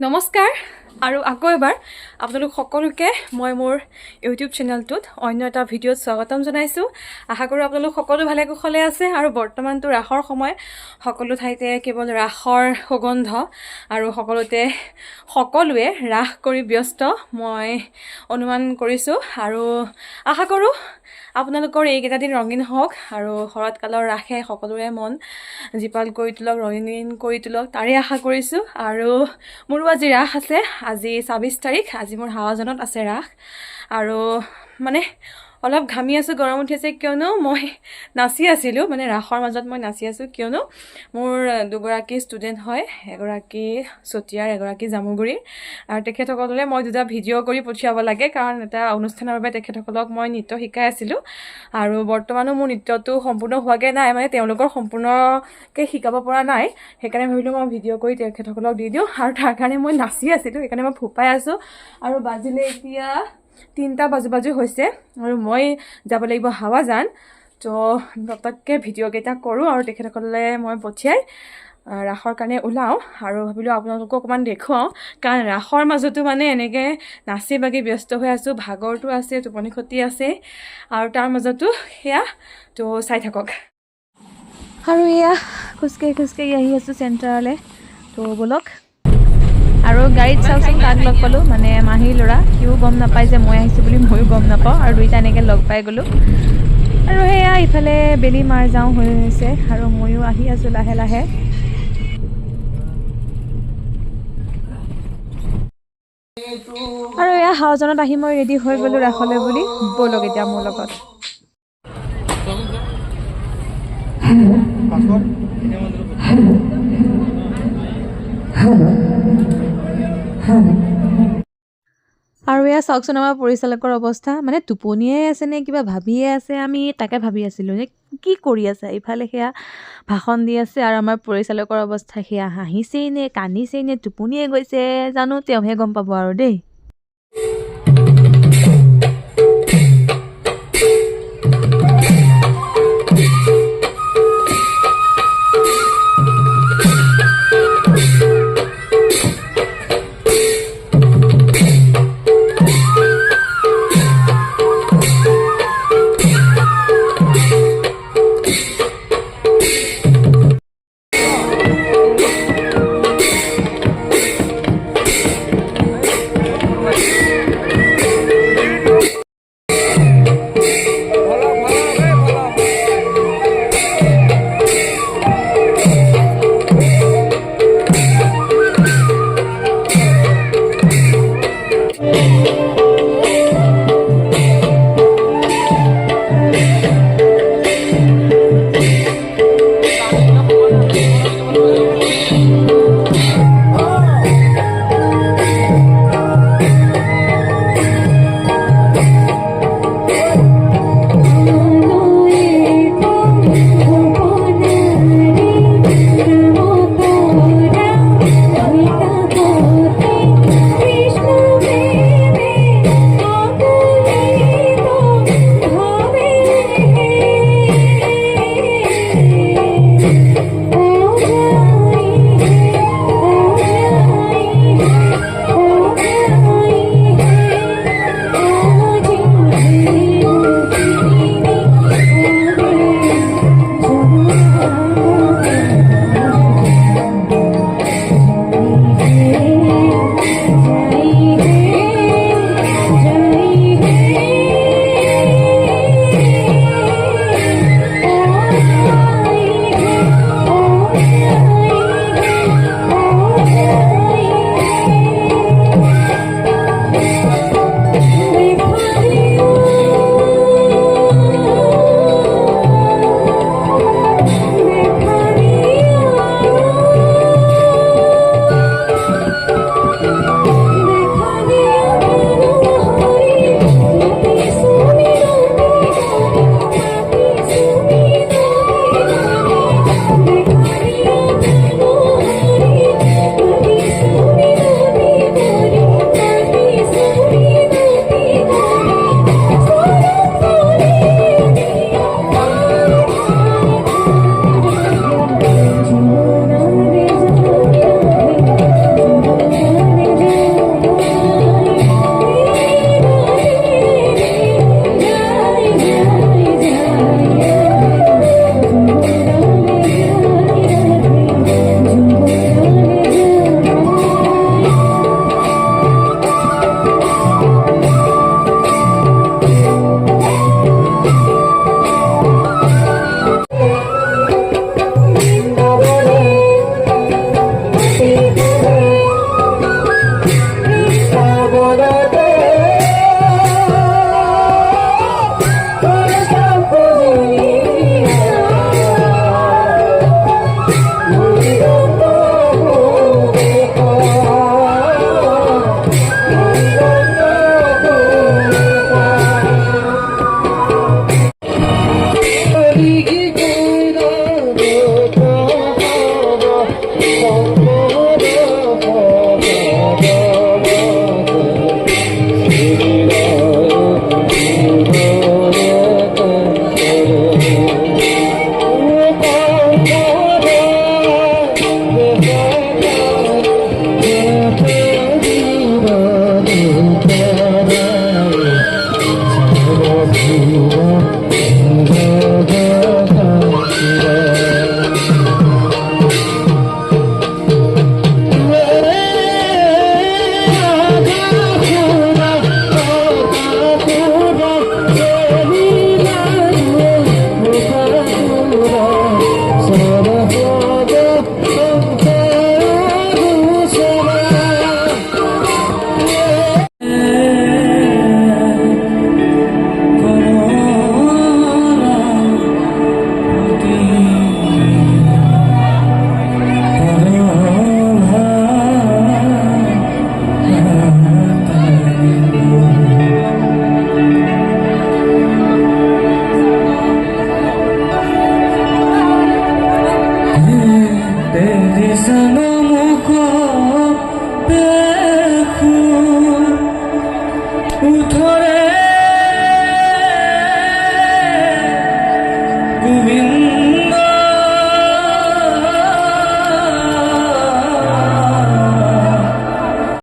নমস্কাৰ আৰু আকৌ এবাৰ আপোনালোক সকলোকে মই মোৰ ইউটিউব চেনেলটোত অন্য এটা ভিডিঅ'ত স্বাগতম জনাইছোঁ। আশা কৰোঁ আপোনালোক সকলো ভালে কুশলে আছে আৰু বৰ্তমানটো ৰাসৰ সময়, সকলো ঠাইতে কেৱল ৰাসৰ সুগন্ধ আৰু সকলোৱে ৰাস কৰি ব্যস্ত মই অনুমান কৰিছোঁ আৰু আশা কৰোঁ আপোনালোকৰ এইকেইটা দিন ৰঙীন হওক আৰু শৰৎকালৰ ৰাসে সকলোৰে মন জীপাল কৰি তোলক, ৰঙীন কৰি তোলক, তাৰে আশা কৰিছোঁ। আৰু মোৰো আজি ৰাস আছে, আজি ২৬ তাৰিখ, আজি মোৰ হাৱাজানত আছে ৰাস আৰু অলপ ঘামি আছোঁ, গৰম উঠিছে কিয়নো মই নাচি আছিলোঁ, ৰাসৰ মাজত মই নাচি আছোঁ কিয়নো মোৰ দুগৰাকী ষ্টুডেণ্ট হয়, এগৰাকী চতিয়াৰ, এগৰাকী জামুগুৰিৰ আৰু তেখেতসকললৈ মই দুটা ভিডিঅ' কৰি পঠিয়াব লাগে কাৰণ এটা অনুষ্ঠানৰ বাবে তেখেতসকলক মই নৃত্য শিকাই আছিলোঁ আৰু বৰ্তমানো মোৰ নৃত্যটো সম্পূৰ্ণ হোৱাকৈ নাই, তেওঁলোকৰ সম্পূৰ্ণকৈ শিকাব পৰা নাই, সেইকাৰণে ভাবিলোঁ মই ভিডিঅ' কৰি তেখেতসকলক দি দিওঁ আৰু তাৰ কাৰণে মই নাচি আছিলোঁ, সেইকাৰণে মই ফোপাই আছোঁ আৰু বাজিলে এতিয়া ৩টা বাজু হৈছে আৰু মই যাব লাগিব হাৱাজান। তো পটককৈ ভিডিঅ'কেইটা কৰোঁ আৰু তেখেতসকললৈ মই পঠিয়াই ৰাসৰ কাৰণে ওলাওঁ আৰু ভাবিলোঁ আপোনালোকক অকণমান দেখুৱাওঁ কাৰণ ৰাসৰ মাজতো এনেকৈ নাচি বাগি ব্যস্ত হৈ আছোঁ, ভাগৰটো আছে, টোপনি ক্ষতি আছে আৰু তাৰ মাজতো সেয়া তো চাই থাকক। আৰু এয়া খোজকাঢ়ি আহি আছোঁ চেণ্টাৰলৈ, তো ব'লক। আৰু গাড়ীত চাওকচোন কাক লগ পালোঁ, মাহীৰ ল'ৰা, সিও গম নাপায় যে মই আহিছোঁ বুলি, ময়ো গম নাপাওঁ আৰু দুইটা এনেকৈ লগ পাই গ'লোঁ আৰু সেয়া ইফালে বেলি মাৰ যাওঁ হৈছে আৰু ময়ো আহি আছোঁ লাহে লাহে। আৰু এয়া হাৱাজানত আহি মই ৰেডি হৈ গ'লোঁ ৰাসলৈ বুলি, ব'লক এতিয়া মোৰ লগত। আৰু এয়া চাওকচোন আমাৰ পৰিচালকৰ অৱস্থা, টোপনিয়ে আছে নে কিবা ভাবিয়ে আছে, আমি তাকে ভাবি আছিলোঁ যে কি কৰি আছে। ইফালে সেয়া ভাষণ দি আছে আৰু আমাৰ পৰিচালকৰ অৱস্থা সেয়া হাঁহিছেই নে কান্দিছেই নে টোপনিয়ে গৈছে জানো, তেওঁহে গম পাব আৰু দেই। moving